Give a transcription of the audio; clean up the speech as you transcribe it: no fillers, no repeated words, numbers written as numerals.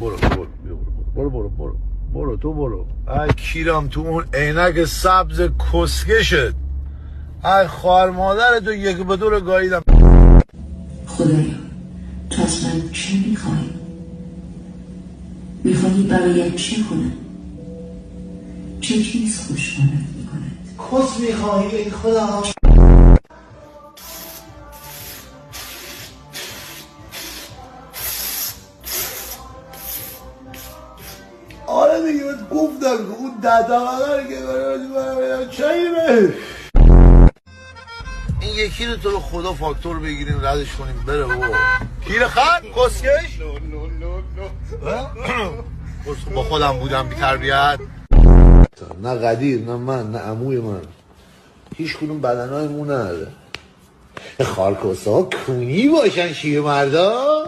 برو تو برو. ای کیرم تو اون عینک سبز کسکشت. ای خوار مادر تو یک به دور گاییدم. خدایا تو از من چه میخوایی؟ میخوایی برایت چه کنم؟ چه چیز خوشحالت میکند؟ کس میخوایی ای خدا؟ آره دیگه بهت گفتم که اون دداغدار که برای چاییمه. این یکی رو تو رو خدا فاکتور بگیریم ردش کنیم بره بابا. کیر خط کسکش. با خودم بودم بی تربیت. نه قدیر نه من نه عموی من هیچ کدوم بدنای مون نداره. خارکوسا کونی باشن شیر مردا.